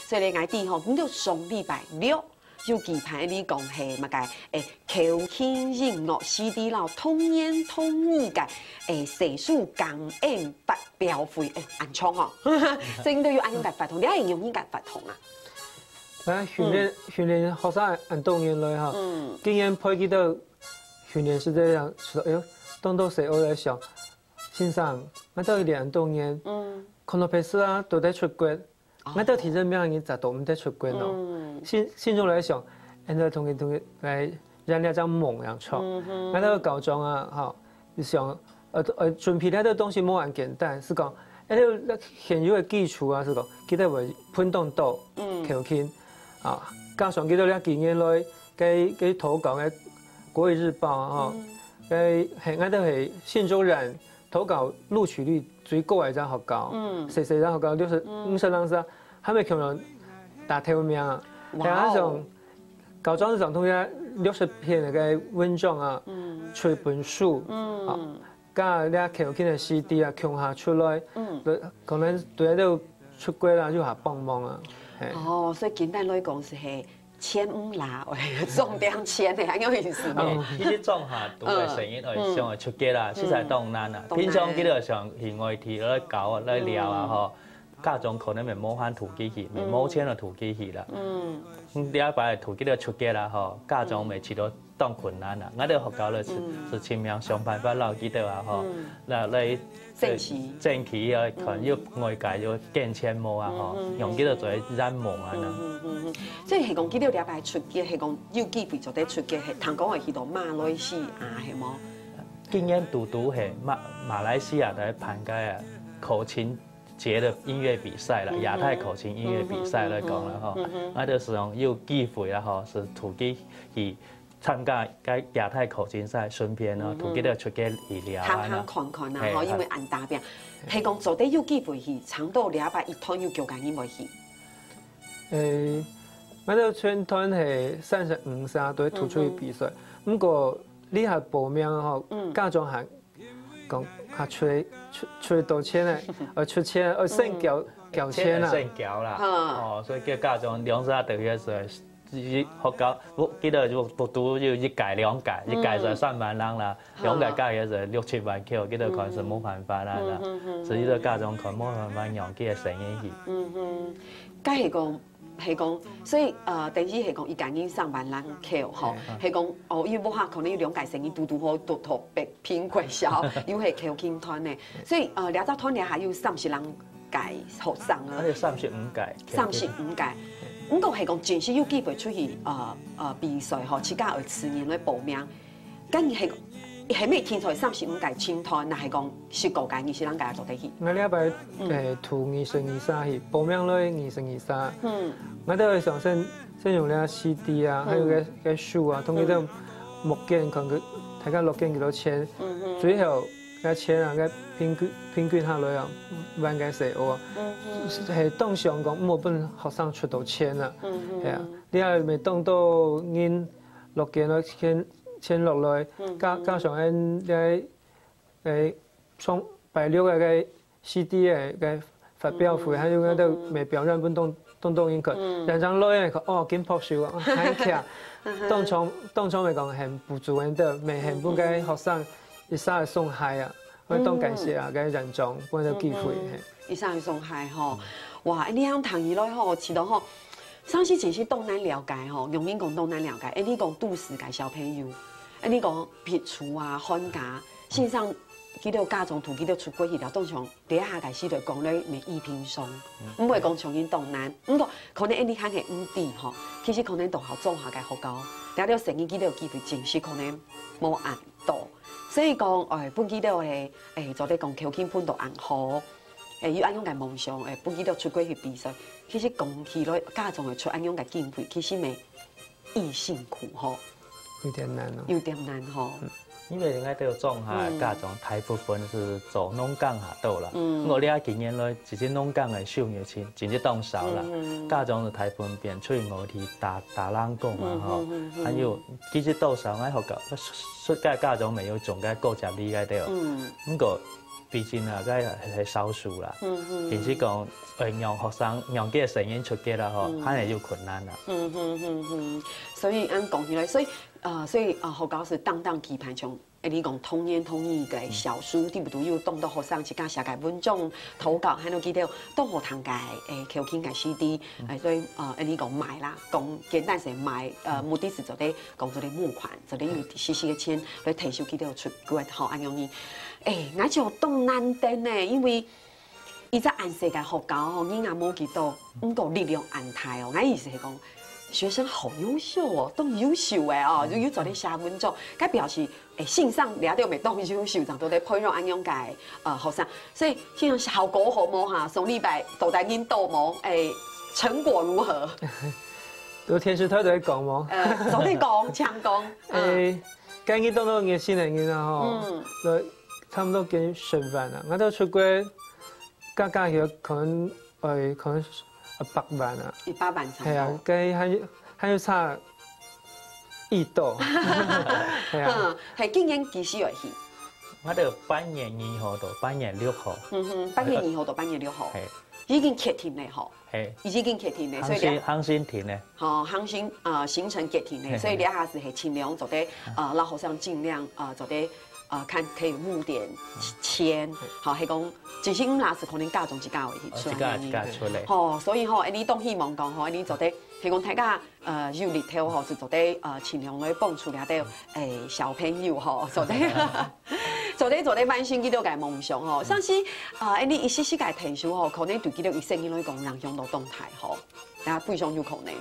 所以咧，我哋吼，咁就上禮拜六。就期盼你講係乜嘅？口慶音樂 CD 啦，通年通意嘅藝術感恩發表會安唱哦，所以都要按樣嘅發通，你係用樣嘅發通啊？啊，訓練學生按動員來哈，經驗配幾多訓練是這樣，說哎呦，當到時我在想，先生，我到練動員，可能平時啊都在出國。我到提升邊樣嘢就唔得出國咯。心中來想，人哋同佢來讓你張夢樣創。我到高中啊，哈，想準備呢啲東西冇咁簡單，是講啲現有嘅基礎啊，是講記得會判斷到口徑啊，加上記得啲經驗來嘅投稿嘅國語日報啊，嘅係我都係新州人投稿錄取率最高嘅一張學校，誰張學校50人噻，還沒可能打頭名啊！然後上高中上同學60篇嘅文章啊，出一本書啊，加啲口徑嘅 CD 啊，強下出來，可能對都出國啦，就下幫忙啊。哦，所以簡單來講是係簽啦，重點簽係咁樣意思嘅。呢啲中下讀嘅成日係上嚟出街啦，實在當難啊。平常佢哋上戶外地嚟搞嚟聊啊，嗬。家長可能咪冇翻土機去，咪冇錢嚟土機去啦。第一擺土機都出街啦，嗬，家長咪知道當困難啦。我哋學校咧是盡量想辦法撈幾多啊，嗬，嗱嚟爭取啊，可能要外界要見錢冇啊，嗬，用幾多做染毛啊嗱。即係講幾多禮拜出街，係講要機會就得出街，係聽講係去到馬來西亞係冇？今年嘟係馬來西亞喺盤街啊，口琴節的音樂比賽啦，亞太口琴音樂比賽來講啦，嗬，我哋時候有機會啦，嗬，是土機去參加個亞太口琴賽，順便咯，土機都出街去聊啊，看看啊，嗬，因為按大邊係講做得有機會去，長到禮拜一團要叫緊你咪去。我哋全團係35歲都突出去比賽，不過你係報名嗬，家長係講。他出到錢咧，出錢，升繳錢啦，升繳啦，哦，所以叫家長兩三對嘅時候，學校我記得就讀要一屆兩屆，一屆就3萬人啦，兩屆加嘅就6、7萬 Q， 記得可能是冇辦法啦，所以個家長可能冇辦法讓佢嘅生意去。梗係講，所以第二係講，伊間已3萬人口吼，係講哦，伊冇下可能要兩屆生意嘟好嘟特別偏貴少，又係口琴團嘅，所以兩隻團咧還有30人屆學生啊。我哋35屆。35屆，咁個係講正式有機會出去比賽吼，自家去年來報名，咁係咩天才35屆青團，那係講19屆20人屆做得去。我禮拜圖2023去報名來2023，我都係想先用啲 CD 啊，還有個書啊，同佢啲木件，可能大家錄件幾多錢，最後個錢啊，個平均下來啊，萬幾四歐啊，係當上講冇本學生出到錢啦，係啊，你係咪當到因錄件咯錢落來，加上從擺六個 CD 嘅發表會，還有嗰度未表演本當應佢，人張來佢哦見樸素啊，睇劇，當初咪講係不足嘅，未係本嘅學生一生去送khách啊，我當感謝啊嘅人種幫到機會，一生去送khách吼，哇！你響談以來吼，知道吼。上次其實東南了解吼，用面講東南了解，你講都市嘅小朋友，你講撇除啊、漢家，線上幾條家長同幾條出國去了，當場第一下開始就講咧咪異平松，唔會講從因東南，不過可能你睇係唔啲吼，其實可能都好做下嘅學校，但係啲成績幾條機會正式可能冇按到，所以講本幾條係做啲講口琴盤度按好。要按樣嘅夢想，本幾條出國去比賽，其實講起來家長係出按樣嘅機會，其實咪易辛苦吼，有點難咯，有點難吼。因為應該都有種下家長大部分是做農耕下到啦，我哋經驗咧，自己農耕嘅收入錢真係當少啦，家長就大部分變出去外地打冷工啊，嗬，還有其實到時候喺學校，出街家長咪要種嘅高級啲嘅都，不過。毕竟啊，个系少数啦。其实讲让学生让这个声音出街啦吼，还是有困难啦。所以按讲起来，所以何教授当期盼像。你讲通言通义嘅小书，对不对？有当到学生一家写嘅文章投稿，还有记得当学堂嘅扣钱嘅 CD， 所以你讲买啦，讲简单些买，目的是做啲讲做啲募款，做啲有细细嘅钱来提收记得出国，好安样呢？我就当难登呢，因为伊在按世界学校吼，囡仔冇记到，唔够力量安排哦。我意思係講。学生好优秀哦，都优秀诶哦，就有做啲写文章，该表示线上掠到未当优秀，就都在培养安样嘅学生，所以现在效果好冇哈？上礼拜都在恁斗冇，成果如何？都天师台在讲冇？早啲讲，强讲。今日當到嘅新人囡仔吼，都差唔多跟升班啦，我都出過加佢可能100萬啊，100萬差。係啊，佢還要差1度。係啊，係今年幾時嚟去？我哋8月2號到8月6號。8月2號到8月6號。係。已經決定咧，嗬。係。已經決定咧，所以航線停咧。航線行程決定咧，所以你下是係盡量做啲讓學生盡量做啲。看可以募點錢，好，係講其實唔係是可能家中一家會去出來，所以你當希望講你做啲係講大家有日頭是做啲盡量去幫助下啲小朋友做啲完成佢哋嘅夢想像是你一時時嘅提出可能對佢哋一生嚟講影響到動態大家非常有可能。